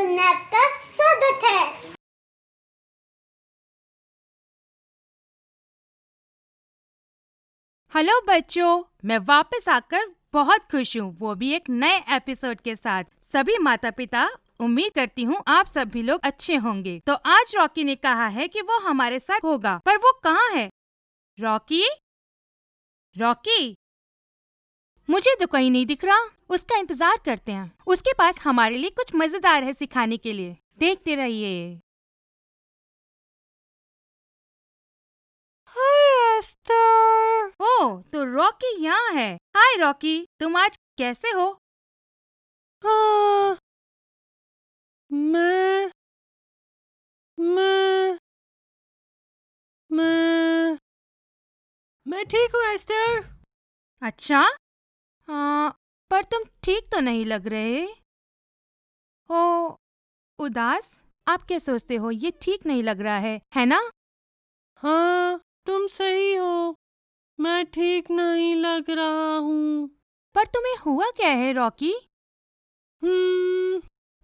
सुनने आपका स्वागत है। हेलो बच्चों, मैं वापस आकर बहुत खुश हूँ, वो भी एक नए एपिसोड के साथ। सभी माता पिता, उम्मीद करती हूँ आप सभी लोग अच्छे होंगे। तो आज रॉकी ने कहा है कि वो हमारे साथ होगा, पर वो कहाँ है? रॉकी, रॉकी, मुझे तो कहीं नहीं दिख रहा। उसका इंतजार करते हैं, उसके पास हमारे लिए कुछ मजेदार है सिखाने के लिए। देखते रहिए। हाय एस्टर। ओह, तो रॉकी यहाँ है। हाय रॉकी, तुम आज कैसे हो? हाँ, मैं ठीक हूँ एस्टर। अच्छा, पर तुम ठीक तो नहीं लग रहे हो। उदास? आप क्या सोचते हो? ये ठीक नहीं लग रहा है ना? हाँ, तुम सही हो, मैं ठीक नहीं लग रहा हूँ। पर तुम्हें हुआ क्या है रॉकी?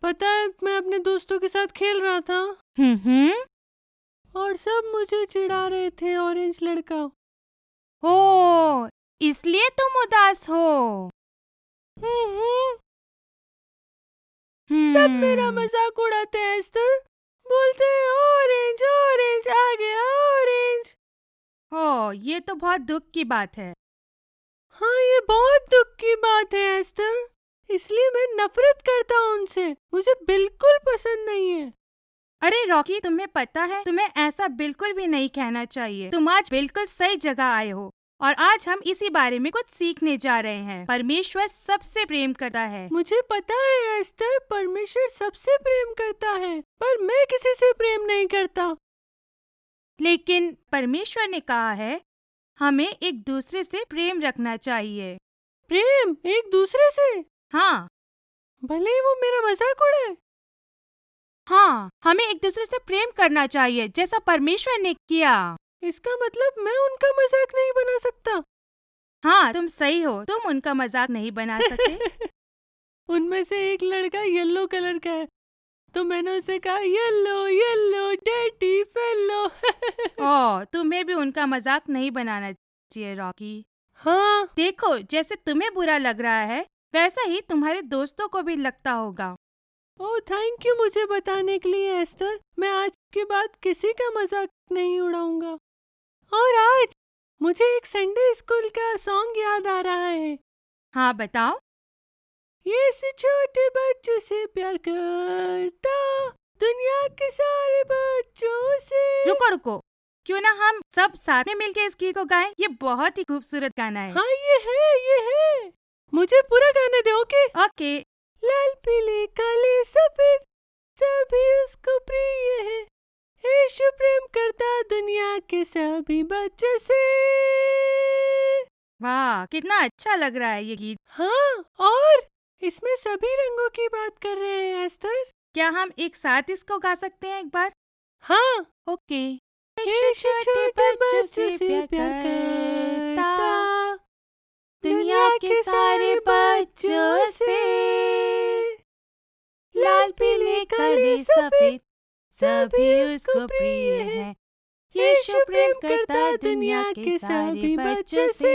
पता है, मैं अपने दोस्तों के साथ खेल रहा था और सब मुझे चिढ़ा रहे थे, ऑरेंज लड़का। ओह, इसलिए तुम उदास हो। सब मेरा मजाक उड़ाते हैं एस्टर, बोलते हैं ऑरेंज ऑरेंज आ गया ऑरेंज। ओह, ये तो बहुत दुख की बात है। हाँ, ये बहुत दुख की बात है एस्टर, इसलिए मैं नफरत करता हूँ उनसे, मुझे बिल्कुल पसंद नहीं है। अरे रॉकी, तुम्हें पता है, तुम्हें ऐसा बिल्कुल भी नहीं कहना चाहिए। तुम आज बिल्कुल सही जगह आए हो और आज हम इसी बारे में कुछ सीखने जा रहे हैं। परमेश्वर सबसे प्रेम करता है। मुझे पता है एस्टर, परमेश्वर सबसे प्रेम करता है, पर मैं किसी से प्रेम नहीं करता। लेकिन परमेश्वर ने कहा है हमें एक दूसरे से प्रेम रखना चाहिए। प्रेम एक दूसरे से? हाँ, भले ही वो मेरा मजाक उड़ाए। हाँ, हमें एक दूसरे से प्रेम करना चाहिए जैसा परमेश्वर ने किया। इसका मतलब मैं उनका मजाक नहीं बना सकता? हाँ, तुम सही हो, तुम उनका मजाक नहीं बना सकते। उनमें से एक लड़का येलो कलर का है, तो मैंने उसे कहा येलो येलो डर्टी फेलो। ओह, तुम्हें भी उनका मजाक नहीं बनाना चाहिए रॉकी। हाँ, देखो, जैसे तुम्हें बुरा लग रहा है वैसा ही तुम्हारे दोस्तों को भी लगता होगा। ओह थैंक यू मुझे बताने के लिए एस्टर, मैं आज के बाद किसी का मजाक नहीं उड़ाऊंगा। और आज मुझे एक संडे स्कूल का सॉन्ग याद आ रहा है। हाँ, बताओ। यीशु छोटे बच्चों से प्यार करता, दुनिया के सारे बच्चों से। रुको रुको, क्यों ना हम सब साथ में मिलके इस गीत को गाएं? ये बहुत ही खूबसूरत गाना है। हाँ ये है। मुझे पूरा गाने दो। ओके। लाल पीले काले सफेद सभी उसको प्रिय है, यीशु प्रेम करता दुनिया के सभी बच्चों से। वाह, कितना अच्छा लग रहा है ये गीत। हाँ, और इसमें सभी रंगों की बात कर रहे हैं एस्टर। क्या हम एक साथ इसको गा सकते हैं एक बार? हाँ, ओके। यीशु छोटे बच्चों से प्यार करता, दुनिया के सारे बच्चों से, लाल पीले काले सफेद सभी उसको प्रिय है, यीशु प्रेम करता दुनिया के सारे बच्चों से।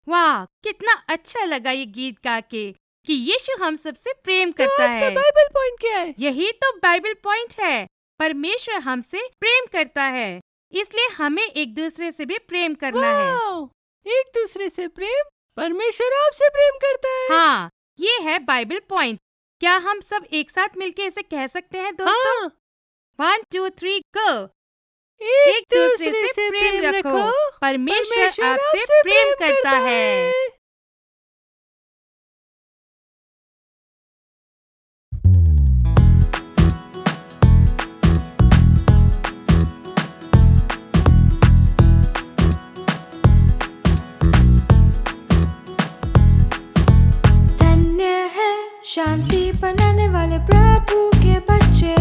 वाह, कितना अच्छा लगा ये गीत गा के कि यीशु हम सबसे प्रेम करता आज का है। बाइबल पॉइंट क्या है? यही तो बाइबल पॉइंट है। परमेश्वर हमसे प्रेम करता है, इसलिए हमें एक दूसरे से भी प्रेम करना है। वाओ, एक दूसरे से प्रेम? परमेश्वर आपसे प्रेम करता है? हाँ, ये है बाइबल पॉइंट। क्या हम सब एक साथ मिलके इसे कह सकते हैं दोस्तों? हाँ, 1 2 3 गो। एक दूसरे से प्रेम रखो, परमेश्वर आपसे प्रेम करता है। धन्य है शांति बनाने वाले प्रभु के बच्चे,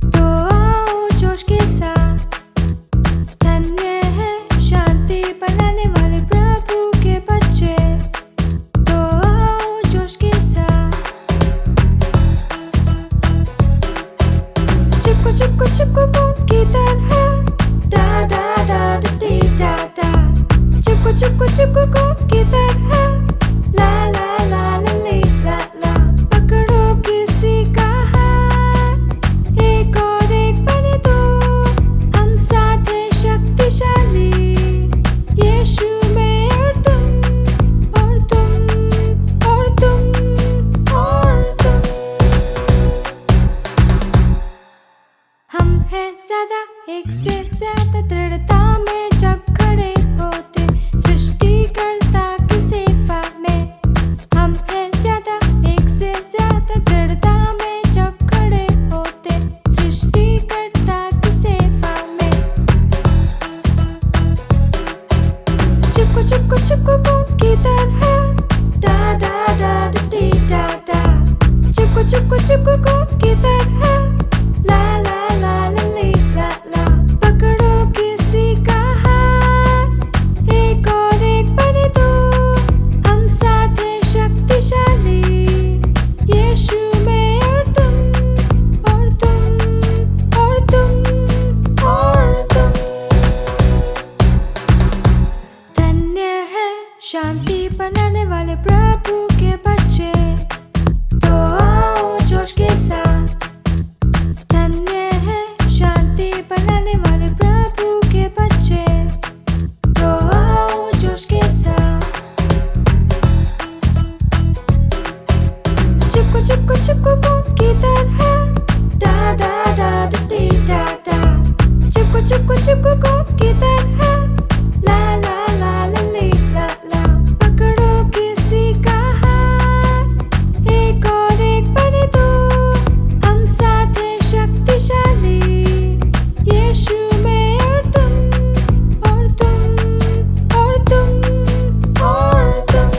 तो आओ जोश के साथ। धन्य है शांति बनाने वाले प्रभु के बच्चे, तो आओ जोश के साथ। एक से ज्यादा दृढ़ता में जब खड़े होते सृष्टिकर्ता की सेवा में। हम हैं ज्यादा, एक से ज्यादा दृढ़ता में जब खड़े होते सृष्टिकर्ता की सेवा में। चिपको चिपको चिपको बूंद की तरह डा डा डा डी डा डा। चिपको चिपको चिपको बूंद की तरह ला ला ला ला ली ला ला। पकड़ो किसी का हाथ, एक और एक बने दो, हम साथ हैं शक्तिशाली यीशु में। और तुम और तुम और तुम और तुम। धन्य है शांति बनाने वाले प्रभु के बच्चे, तो आओ जोश के साथ। धन्य है शांति बनाने वाले प्रभु के बच्चे, तो आओ जोश के साथ। चिपको चिपको चिपको बूंद की तरह डा डा डा डी डा डा। चिपको चिपको चिपको बूंद की तरह ला ला ला ला ली ला ला। पकड़ो किसी का हाथ, एक और एक बने दो, हम साथ हैं शक्तिशाली यीशु में। और तुम और तुम और तुम और तुम।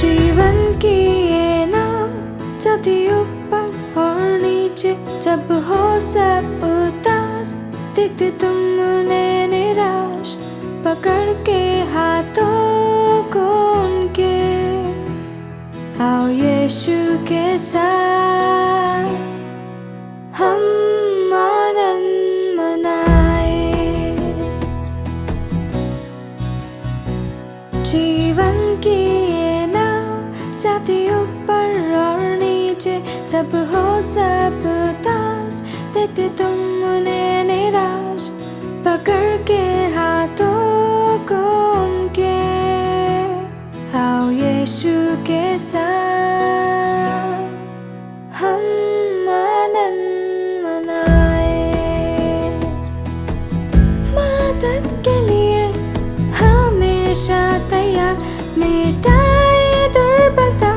जीवन की ये नाव चलती ऊपर और नीचे, जब हो सब उदास दिखते तुम उन्हें निराश। पकड़ के हाथों को उनके, आओ यीशु के साथ हम आनंद मनाए। जीवन की ये नाव जाती ऊपर और नीचे, जब हो सब उदास देखते तुम उन्हें निराश। पकड़ के हाथों को उनके, आओ यीशु के साथ हम आनंद मनाए। मदद के लिए हमेशा तैयार, मिटाए दुर्बलता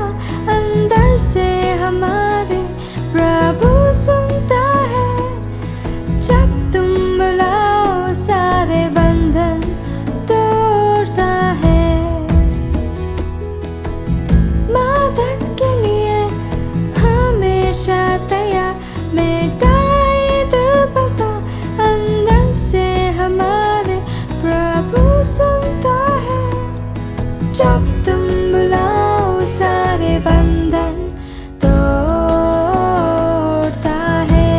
अंदर से हमारे। प्रभु सुनता है जब तुम बुलाओ, सारे बंधन तोड़ता है। मदद के लिए हमेशा तैयार, मिटाए दुर्बलता अंदर से हमारे। प्रभु सुनता है जब तुम बुलाओ, सारे बंधन तोड़ता है।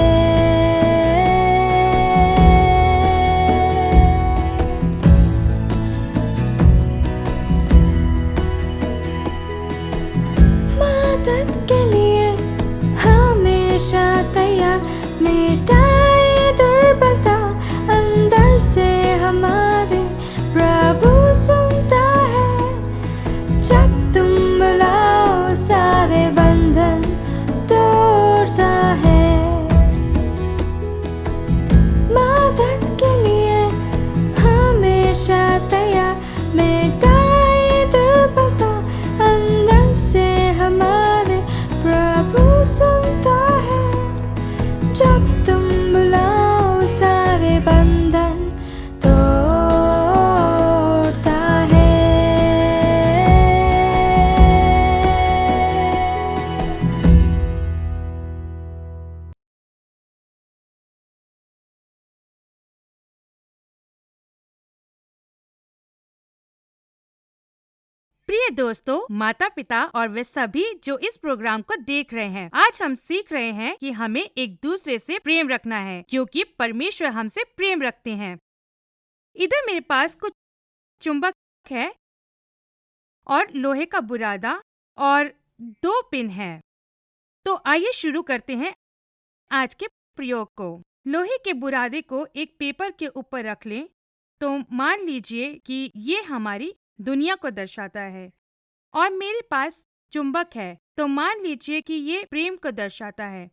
मदद के लिए हमेशा तैयार, मिटाए दुर्बलता अंदर से हमारे। प्रभु सुनता है जब तुम बुलाओ, सारे बंधन तोड़ता है। मदद के लिए हमेशा तैयार, मिटाए दुर्बलता अंदर से हमारे। प्रभु सुनता है जब तुम दोस्तों, माता पिता और वे सभी जो इस प्रोग्राम को देख रहे हैं, आज हम सीख रहे हैं कि हमें एक दूसरे से प्रेम रखना है क्योंकि परमेश्वर हमसे प्रेम रखते हैं। इधर मेरे पास कुछ चुंबक है और लोहे का बुरादा और 2 पिन है। तो आइए शुरू करते हैं आज के प्रयोग को। लोहे के बुरादे को एक पेपर के ऊपर रख लें। तो मान लीजिए कि ये हमारी दुनिया को दर्शाता है और मेरे पास चुंबक है, तो मान लीजिए कि ये प्रेम को दर्शाता है।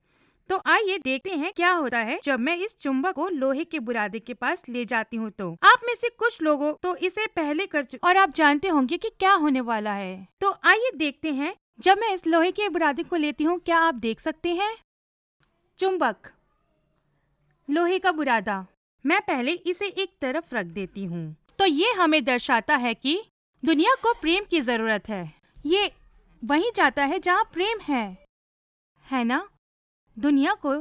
तो आइए देखते हैं क्या होता है जब मैं इस चुंबक को लोहे के बुरादे के पास ले जाती हूँ। तो आप में से कुछ लोगों तो इसे पहले कर चुके और आप जानते होंगे कि क्या होने वाला है। तो आइए देखते हैं, जब मैं इस लोहे के बुरादे को लेती हूँ, क्या आप देख सकते हैं? चुंबक, लोहे का बुरादा। मैं पहले इसे एक तरफ रख देती हूँ। तो ये हमें दर्शाता है कि दुनिया को प्रेम की जरूरत है। ये वहीं जाता है जहाँ प्रेम है ना? दुनिया को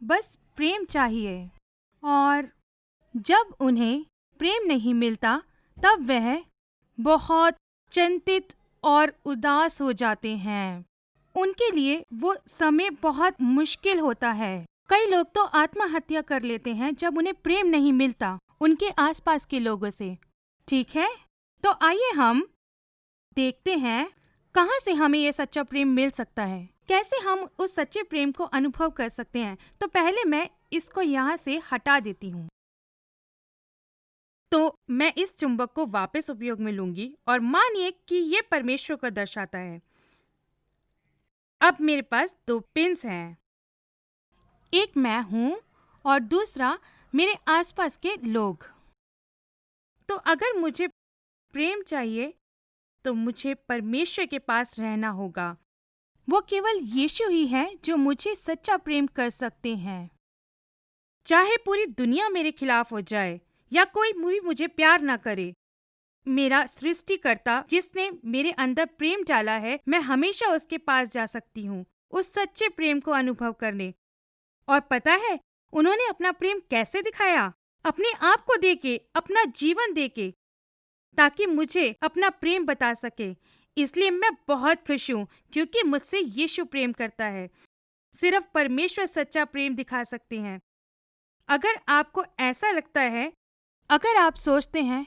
बस प्रेम चाहिए और जब उन्हें प्रेम नहीं मिलता तब वह बहुत चिंतित और उदास हो जाते हैं। उनके लिए वो समय बहुत मुश्किल होता है। कई लोग तो आत्महत्या कर लेते हैं जब उन्हें प्रेम नहीं मिलता उनके आसपास के लोगों से। ठीक है, तो आइए हम देखते हैं कहाँ से हमें ये सच्चा प्रेम मिल सकता है, कैसे हम उस सच्चे प्रेम को अनुभव कर सकते हैं। तो पहले मैं इसको यहाँ से हटा देती हूँ। तो मैं इस चुंबक को वापस उपयोग में लूंगी और मानिए कि ये परमेश्वर को दर्शाता है। अब मेरे पास 2 पिन्स हैं, एक मैं हूँ और दूसरा मेरे आसपास के लोग। तो अगर मुझे प्रेम चाहिए तो मुझे परमेश्वर के पास रहना होगा। वो केवल यीशु ही है जो मुझे सच्चा प्रेम कर सकते हैं। चाहे पूरी दुनिया मेरे खिलाफ हो जाए या कोई भी मुझे प्यार ना करे, मेरा सृष्टिकर्ता जिसने मेरे अंदर प्रेम डाला है, मैं हमेशा उसके पास जा सकती हूँ उस सच्चे प्रेम को अनुभव करने। और पता है उन्होंने अपना प्रेम कैसे दिखाया? अपने आप को देके, अपना जीवन देके, ताकि मुझे अपना प्रेम बता सके। इसलिए मैं बहुत खुश हूँ क्योंकि मुझसे यीशु प्रेम करता है। सिर्फ परमेश्वर सच्चा प्रेम दिखा सकते हैं। अगर आपको ऐसा लगता है, अगर आप सोचते हैं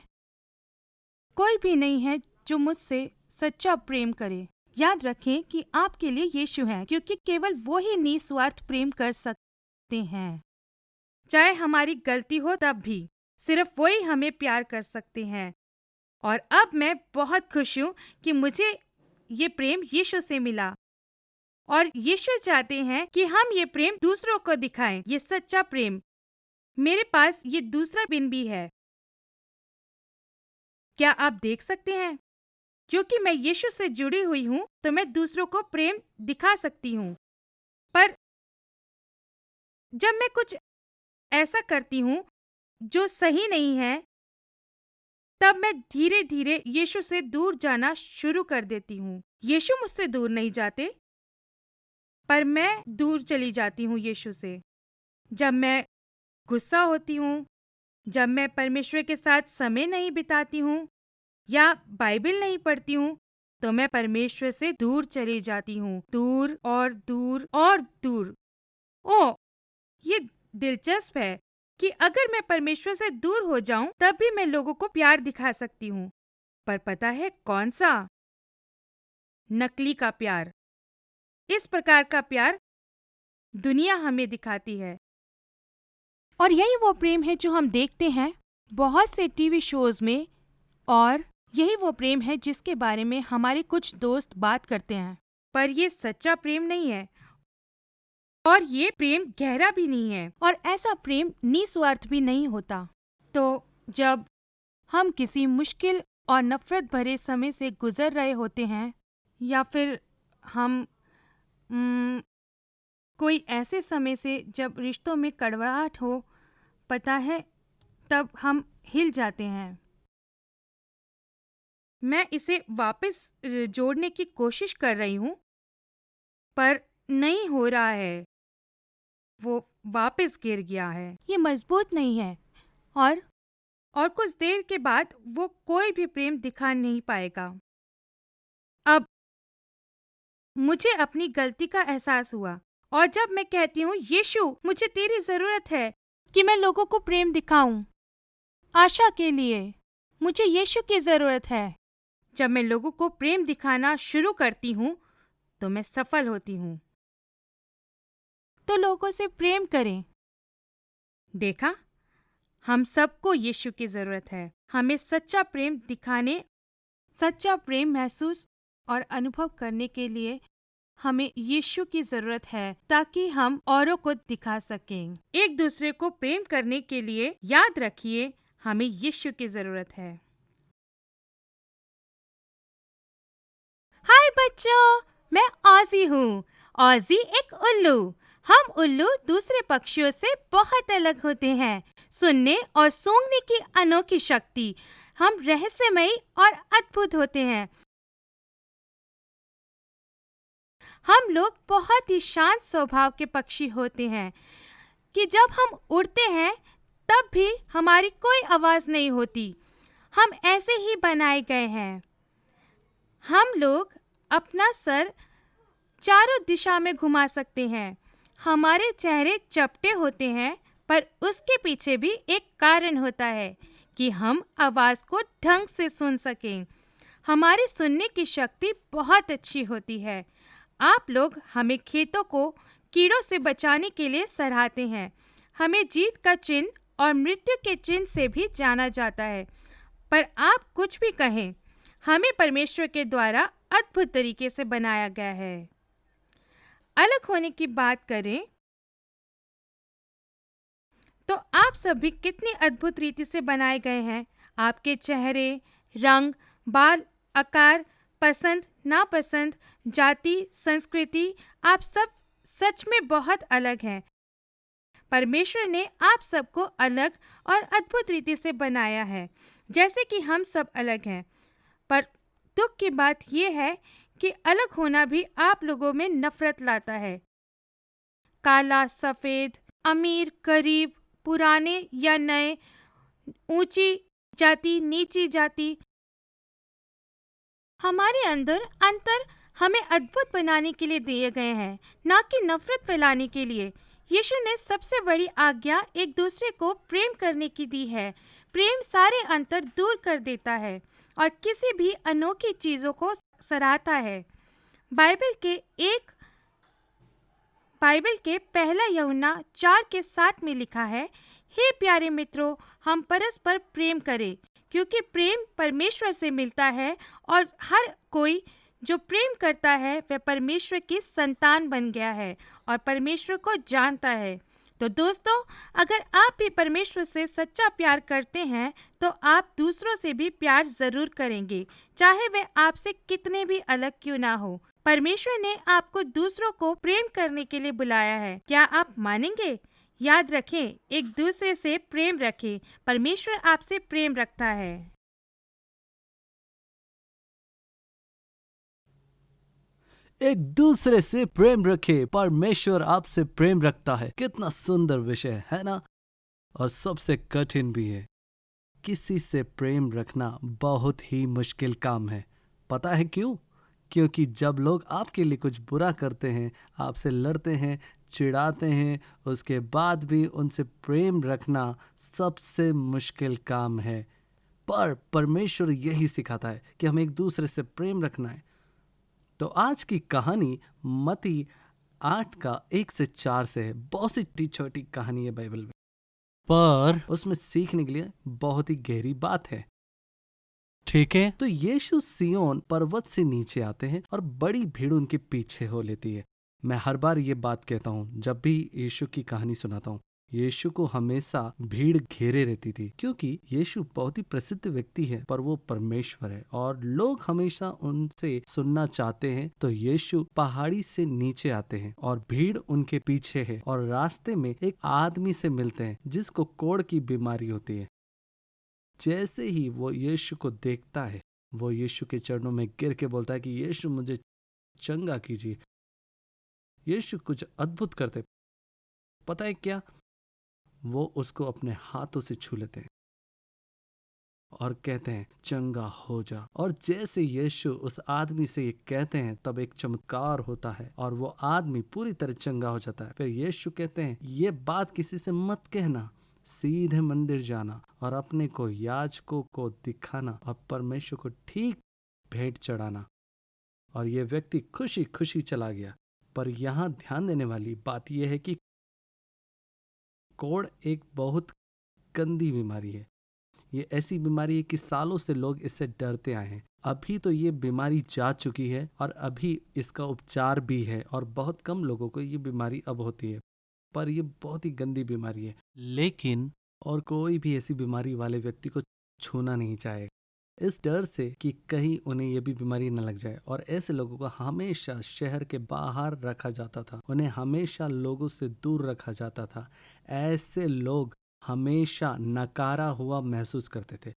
कोई भी नहीं है जो मुझसे सच्चा प्रेम करे, याद रखें कि आपके लिए यीशु है, क्योंकि केवल वो ही निस्वार्थ प्रेम कर सकते हैं। चाहे हमारी गलती हो तब भी सिर्फ वो ही हमें प्यार कर सकते हैं। और अब मैं बहुत खुश हूँ कि मुझे ये प्रेम यीशु से मिला और यीशु चाहते हैं कि हम ये प्रेम दूसरों को दिखाएं, ये सच्चा प्रेम। मेरे पास ये दूसरा पिन भी है, क्या आप देख सकते हैं? क्योंकि मैं यीशु से जुड़ी हुई हूँ तो मैं दूसरों को प्रेम दिखा सकती हूँ। पर जब मैं कुछ ऐसा करती हूँ जो सही नहीं है, तब मैं धीरे धीरे यीशु से दूर जाना शुरू कर देती हूँ। यीशु मुझसे दूर नहीं जाते, पर मैं दूर चली जाती हूँ यीशु से। जब मैं गुस्सा होती हूँ, जब मैं परमेश्वर के साथ समय नहीं बिताती हूँ या बाइबल नहीं पढ़ती हूँ, तो मैं परमेश्वर से दूर चली जाती हूँ, दूर और दूर और दूर। ओह, ये दिलचस्प है कि अगर मैं परमेश्वर से दूर हो जाऊं तब भी मैं लोगों को प्यार दिखा सकती हूँ। पर पता है कौन सा? नकली का प्यार। इस प्रकार का प्यार दुनिया हमें दिखाती है। और यही वो प्रेम है जो हम देखते हैं बहुत से टीवी शोज में, और यही वो प्रेम है जिसके बारे में हमारे कुछ दोस्त बात करते हैं। पर ये सच्चा प्रेम नहीं है और ये प्रेम गहरा भी नहीं है, और ऐसा प्रेम निस्वार्थ भी नहीं होता। तो जब हम किसी मुश्किल और नफरत भरे समय से गुजर रहे होते हैं, या फिर हम कोई ऐसे समय से जब रिश्तों में कड़वाहट हो, पता है, तब हम हिल जाते हैं। मैं इसे वापस जोड़ने की कोशिश कर रही हूँ, पर नहीं हो रहा है। वो वापस गिर गया है। ये मजबूत नहीं है और कुछ देर के बाद वो कोई भी प्रेम दिखा नहीं पाएगा। अब मुझे अपनी गलती का एहसास हुआ और जब मैं कहती हूँ यीशु मुझे तेरी जरूरत है कि मैं लोगों को प्रेम दिखाऊं, आशा के लिए मुझे यीशु की जरूरत है। जब मैं लोगों को प्रेम दिखाना शुरू करती हूँ तो मैं सफल होती हूँ। तो लोगों से प्रेम करें। देखा, हम सबको यीशु की जरूरत है। हमें सच्चा प्रेम दिखाने, सच्चा प्रेम महसूस और अनुभव करने के लिए हमें यीशु की जरूरत है ताकि हम औरों को दिखा सकें। एक दूसरे को प्रेम करने के लिए याद रखिए, हमें यीशु की जरूरत है। हाय बच्चों, मैं ऑजी हूँ। ऑजी एक उल्लू। हम उल्लू दूसरे पक्षियों से बहुत अलग होते हैं। सुनने और सूंघने की अनोखी शक्ति, हम रहस्यमयी और अद्भुत होते हैं। हम लोग बहुत ही शांत स्वभाव के पक्षी होते हैं कि जब हम उड़ते हैं तब भी हमारी कोई आवाज नहीं होती। हम ऐसे ही बनाए गए हैं। हम लोग अपना सर चारों दिशा में घुमा सकते हैं। हमारे चेहरे चपटे होते हैं, पर उसके पीछे भी एक कारण होता है कि हम आवाज को ढंग से सुन सकें। हमारी सुनने की शक्ति बहुत अच्छी होती है। आप लोग हमें खेतों को कीड़ों से बचाने के लिए सराहते हैं। हमें जीत का चिन्ह और मृत्यु के चिन्ह से भी जाना जाता है। पर आप कुछ भी कहें, हमें परमेश्वर के द्वारा अद्भुत तरीके से बनाया गया है। अलग होने की बात करें तो आप सभी कितनी अद्भुत रीति से बनाए गए हैं। आपके चेहरे, रंग, बाल, आकार, पसंद, नापसंद, जाति, संस्कृति, आप सब सच में बहुत अलग हैं। परमेश्वर ने आप सबको अलग और अद्भुत रीति से बनाया है, जैसे कि हम सब अलग हैं। पर दुख की बात यह है कि अलग होना भी आप लोगों में नफरत लाता है। काला, सफेद, अमीर, गरीब, पुराने या नए, ऊंची जाति, नीची जाति, हमारे अंदर अंतर हमें अद्भुत बनाने के लिए दिए गए हैं, ना कि नफरत फैलाने के लिए। यीशु ने सबसे बड़ी आज्ञा एक दूसरे को प्रेम करने की दी है। प्रेम सारे अंतर दूर कर देता है और किसी भी अनोखी चीजों को सराहता है। बाइबल के पहला यूहन्ना 4:7 में लिखा है, हे प्यारे मित्रों, हम परस्पर प्रेम करें, क्योंकि प्रेम परमेश्वर से मिलता है और हर कोई जो प्रेम करता है वह परमेश्वर की संतान बन गया है और परमेश्वर को जानता है। तो दोस्तों, अगर आप भी परमेश्वर से सच्चा प्यार करते हैं तो आप दूसरों से भी प्यार जरूर करेंगे, चाहे वे आपसे कितने भी अलग क्यों ना हो। परमेश्वर ने आपको दूसरों को प्रेम करने के लिए बुलाया है। क्या आप मानेंगे? याद रखें, एक दूसरे से प्रेम रखें। परमेश्वर आपसे प्रेम रखता है। एक दूसरे से प्रेम रखे, परमेश्वर आपसे प्रेम रखता है। कितना सुंदर विषय है ना? और सबसे कठिन भी है। किसी से प्रेम रखना बहुत ही मुश्किल काम है। पता है क्यों? क्योंकि जब लोग आपके लिए कुछ बुरा करते हैं, आपसे लड़ते हैं, चिढ़ाते हैं, उसके बाद भी उनसे प्रेम रखना सबसे मुश्किल काम है। पर परमेश्वर यही सिखाता है कि हमें एक दूसरे से प्रेम रखना है। तो आज की कहानी मत्ती 8:1-4 से है। बहुत सी छोटी कहानी है बाइबल में, पर उसमें सीखने के लिए बहुत ही गहरी बात है। ठीक है, तो यीशु सिय्योन पर्वत से नीचे आते हैं और बड़ी भीड़ उनके पीछे हो लेती है। मैं हर बार ये बात कहता हूँ जब भी यीशु की कहानी सुनाता हूँ, यीशु को हमेशा भीड़ घेरे रहती थी, क्योंकि यीशु बहुत ही प्रसिद्ध व्यक्ति है, पर वो परमेश्वर है और लोग हमेशा उनसे सुनना चाहते हैं। तो यीशु पहाड़ी से नीचे आते हैं और भीड़ उनके पीछे है और रास्ते में एक आदमी से मिलते हैं जिसको कोढ़ की बीमारी होती है। जैसे ही वो यीशु को देखता है, वो यीशु के चरणों में गिर के बोलता है कि यीशु मुझे चंगा कीजिए। यीशु कुछ अद्भुत करते, पता है क्या? वो उसको अपने हाथों से छू लेते हैं और कहते हैं चंगा हो जा। और जैसे यीशु उस आदमी से ये कहते हैं तब एक चमत्कार होता है और वो आदमी पूरी तरह चंगा हो जाता है। फिर यीशु कहते हैं ये बात किसी से मत कहना, सीधे मंदिर जाना और अपने को याजकों को दिखाना और परमेश्वर को ठीक भेंट चढ़ाना। और ये व्यक्ति खुशी खुशी चला गया। पर यहाँ ध्यान देने वाली बात यह है कि कोढ़ एक बहुत गंदी बीमारी है। ये ऐसी बीमारी है कि सालों से लोग इससे डरते आए हैं। अभी तो ये बीमारी जा चुकी है और अभी इसका उपचार भी है और बहुत कम लोगों को ये बीमारी अब होती है, पर ये बहुत ही गंदी बीमारी है। लेकिन और कोई भी ऐसी बीमारी वाले व्यक्ति को छूना नहीं चाहेगा, इस डर से कि कहीं उन्हें यह भी बीमारी न लग जाए। और ऐसे लोगों को हमेशा शहर के बाहर रखा जाता था, उन्हें हमेशा लोगों से दूर रखा जाता था। ऐसे लोग हमेशा नकारा हुआ महसूस करते थे।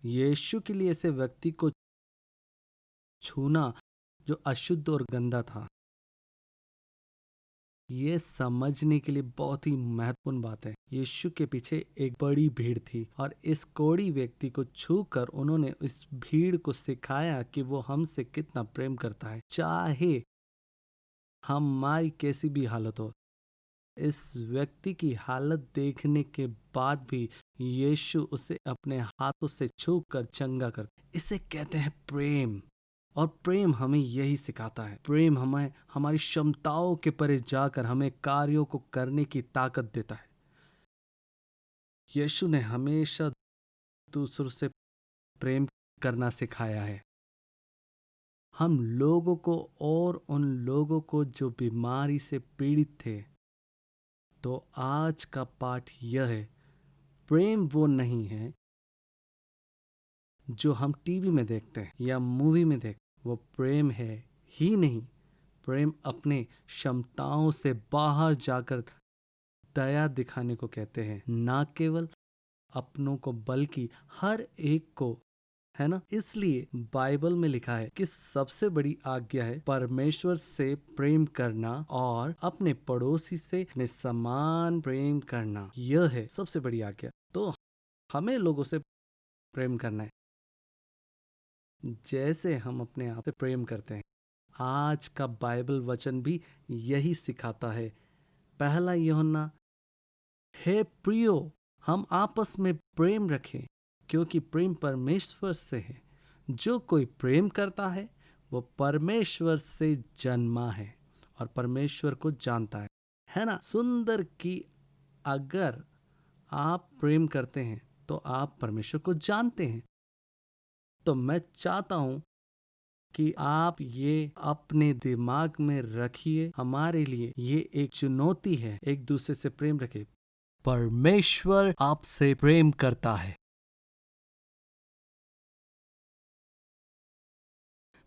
यीशु के लिए ऐसे व्यक्ति को छूना जो अशुद्ध और गंदा था, ये समझने के लिए बहुत ही महत्वपूर्ण बात है। यीशु के पीछे एक बड़ी भीड़ थी और इस कोढ़ी व्यक्ति को छूकर उन्होंने इस भीड़ को सिखाया कि वो हमसे कितना प्रेम करता है, चाहे हमारी कैसी भी हालत हो। इस व्यक्ति की हालत देखने के बाद भी यीशु उसे अपने हाथों से छूकर चंगा करता है। इसे कहते हैं प्रेम। और प्रेम हमें यही सिखाता है। प्रेम हमें हमारी क्षमताओं के परे जाकर हमें कार्यों को करने की ताकत देता है। यीशु ने हमेशा दूसरों से प्रेम करना सिखाया है। हम लोगों को और उन लोगों को जो बीमारी से पीड़ित थे। तो आज का पाठ यह है, प्रेम वो नहीं है जो हम टीवी में देखते हैं या मूवी में देखते हैं। वो प्रेम है ही नहीं। प्रेम अपने क्षमताओं से बाहर जाकर दया दिखाने को कहते हैं, ना केवल अपनों को बल्कि हर एक को, है ना। इसलिए बाइबल में लिखा है कि सबसे बड़ी आज्ञा है परमेश्वर से प्रेम करना और अपने पड़ोसी से अपने समान प्रेम करना। यह है सबसे बड़ी आज्ञा। तो हमें लोगों से प्रेम करना है जैसे हम अपने आप से प्रेम करते हैं। आज का बाइबल वचन भी यही सिखाता है। पहला यूहन्ना, हे प्रियो, हम आपस में प्रेम रखें क्योंकि प्रेम परमेश्वर से है। जो कोई प्रेम करता है वो परमेश्वर से जन्मा है और परमेश्वर को जानता है ना। सुंदर कि अगर आप प्रेम करते हैं तो आप परमेश्वर को जानते हैं। तो मैं चाहता हूं कि आप ये अपने दिमाग में रखिए। हमारे लिए ये एक चुनौती है, एक दूसरे से प्रेम रखें। परमेश्वर आपसे प्रेम करता है।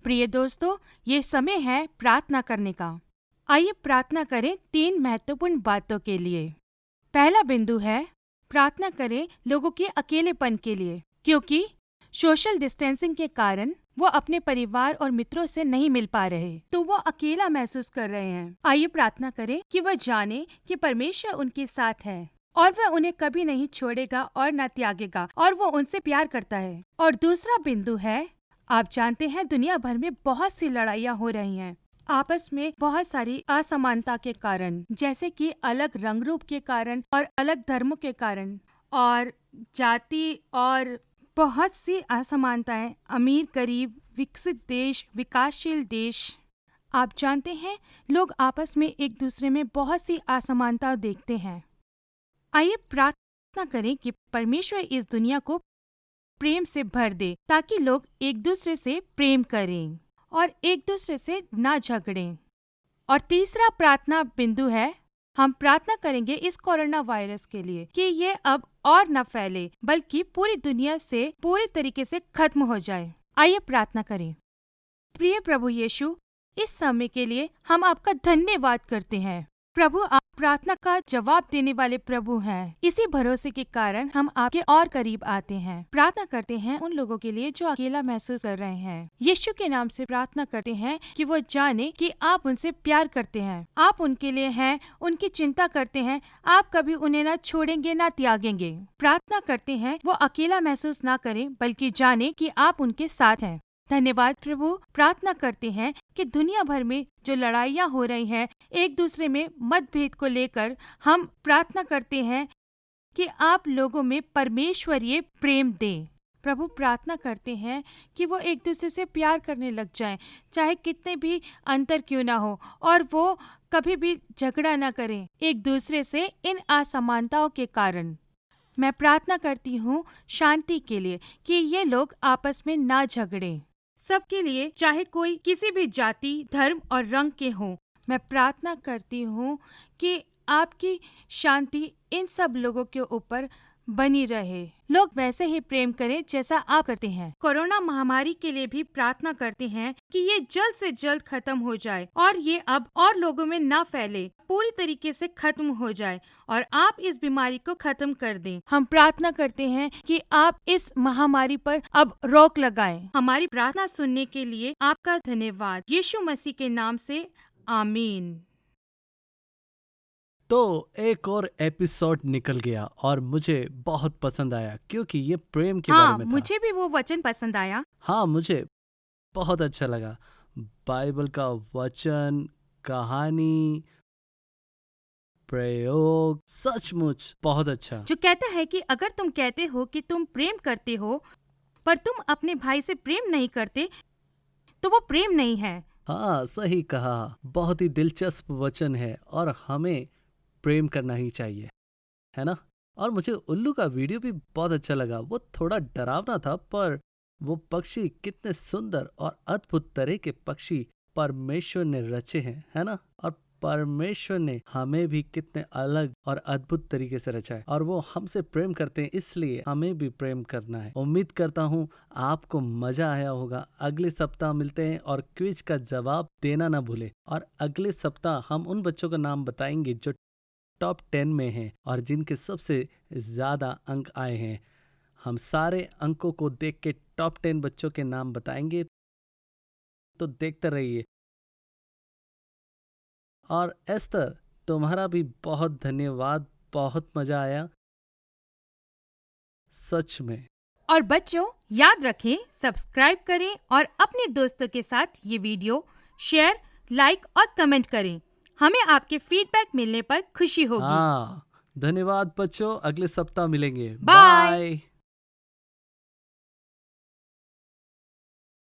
प्रिय दोस्तों, ये समय है प्रार्थना करने का। आइए प्रार्थना करें 3 महत्वपूर्ण बातों के लिए। पहला बिंदु है, प्रार्थना करें लोगों के अकेलेपन के लिए, क्योंकि सोशल डिस्टेंसिंग के कारण वो अपने परिवार और मित्रों से नहीं मिल पा रहे, तो वो अकेला महसूस कर रहे हैं। आइए प्रार्थना करें कि वह जाने कि परमेश्वर उनके साथ है और वह उन्हें कभी नहीं छोड़ेगा और न त्यागेगा और वो उनसे प्यार करता है। और दूसरा बिंदु है, आप जानते हैं दुनिया भर में बहुत सी लड़ाइयाँ हो रही हैं आपस में बहुत सारी असमानता के कारण, जैसे कि अलग रंग रूप के कारण और अलग धर्मों के कारण और जाति और बहुत सी असमानताएं, अमीर गरीब, विकसित देश, विकासशील देश। आप जानते हैं लोग आपस में एक दूसरे में बहुत सी असमानता देखते हैं। आइए प्रार्थना करें कि परमेश्वर इस दुनिया को प्रेम से भर दे ताकि लोग एक दूसरे से प्रेम करें और एक दूसरे से ना झगड़ें। और तीसरा प्रार्थना बिंदु है, हम प्रार्थना करेंगे इस कोरोना वायरस के लिए कि ये अब और न फैले बल्कि पूरी दुनिया से पूरी तरीके से खत्म हो जाए। आइए प्रार्थना करें। प्रिय प्रभु यीशु, इस समय के लिए हम आपका धन्यवाद करते हैं प्रभु आप प्रार्थना का जवाब देने वाले प्रभु हैं। इसी भरोसे के कारण हम आपके और करीब आते हैं। प्रार्थना करते हैं उन लोगों के लिए जो अकेला महसूस कर रहे हैं। यीशु के नाम से प्रार्थना करते हैं कि वो जाने कि आप उनसे प्यार करते हैं, आप उनके लिए हैं, उनकी चिंता करते हैं, आप कभी उन्हें ना छोड़ेंगे ना त्यागेंगे। प्रार्थना करते हैं वो अकेला महसूस ना करें बल्कि जाने कि आप उनके साथ हैं। धन्यवाद प्रभु। प्रार्थना करते हैं कि दुनिया भर में जो लड़ाइयाँ हो रही हैं एक दूसरे में मतभेद को लेकर, हम प्रार्थना करते हैं कि आप लोगों में परमेश्वरीय प्रेम दें। प्रभु प्रार्थना करते हैं कि वो एक दूसरे से प्यार करने लग जाएं, चाहे कितने भी अंतर क्यों ना हो, और वो कभी भी झगड़ा ना करें एक दूसरे से इन असमानताओं के कारण। मैं प्रार्थना करती हूँ शांति के लिए कि ये लोग आपस में ना झगड़ें। सबके लिए, चाहे कोई किसी भी जाति, धर्म और रंग के हों, मैं प्रार्थना करती हूँ कि आपकी शांति इन सब लोगों के ऊपर बनी रहे। लोग वैसे ही प्रेम करें जैसा आप करते हैं। कोरोना महामारी के लिए भी प्रार्थना करते हैं कि ये जल्द से जल्द खत्म हो जाए और ये अब और लोगों में ना फैले, पूरी तरीके से खत्म हो जाए और आप इस बीमारी को खत्म कर दें। हम प्रार्थना करते हैं कि आप इस महामारी पर अब रोक लगाएं। हमारी प्रार्थना सुनने के लिए आपका धन्यवाद। यीशु मसीह के नाम से आमीन। तो एक और एपिसोड निकल गया और मुझे बहुत पसंद आया क्योंकि ये प्रेम के बारे में था। मुझे भी वो वचन पसंद आया। हाँ, मुझे बहुत अच्छा लगा। बाइबल का वचन, कहानी, प्रयोग सचमुच बहुत अच्छा। जो कहता है कि अगर तुम कहते हो कि तुम प्रेम करते हो पर तुम अपने भाई से प्रेम नहीं करते तो वो प्रेम नहीं है। हाँ, सही कहा। बहुत ही दिलचस्प वचन है और हमें प्रेम करना ही चाहिए, है ना। और मुझे उल्लू का वीडियो भी बहुत अच्छा लगा। वो थोड़ा डरावना था पर वो पक्षी कितने सुंदर और अद्भुत तरह के पक्षी परमेश्वर ने रचे हैं, है ना। और परमेश्वर ने हमें भी कितने अलग और अद्भुत तरीके से रचा है और वो हमसे प्रेम करते हैं, इसलिए हमें भी प्रेम करना है। उम्मीद करता हूँ आपको मजा आया होगा। अगले सप्ताह मिलते हैं और क्विज का जवाब देना ना भूले। और अगले सप्ताह हम उन बच्चों का नाम बताएंगे जो टॉप 10 में हैं और जिनके सबसे ज्यादा अंक आए हैं। हम सारे अंकों को देख के टॉप 10 बच्चों के नाम बताएंगे, तो देखते रहिए। और एस्तर, तुम्हारा भी बहुत धन्यवाद, बहुत मजा आया सच में। और बच्चों याद रखें, सब्सक्राइब करें और अपने दोस्तों के साथ ये वीडियो शेयर, लाइक और कमेंट करें। हमें आपके फीडबैक मिलने पर खुशी होगी। हाँ, धन्यवाद बच्चों। अगले सप्ताह मिलेंगे। बाय। बाय।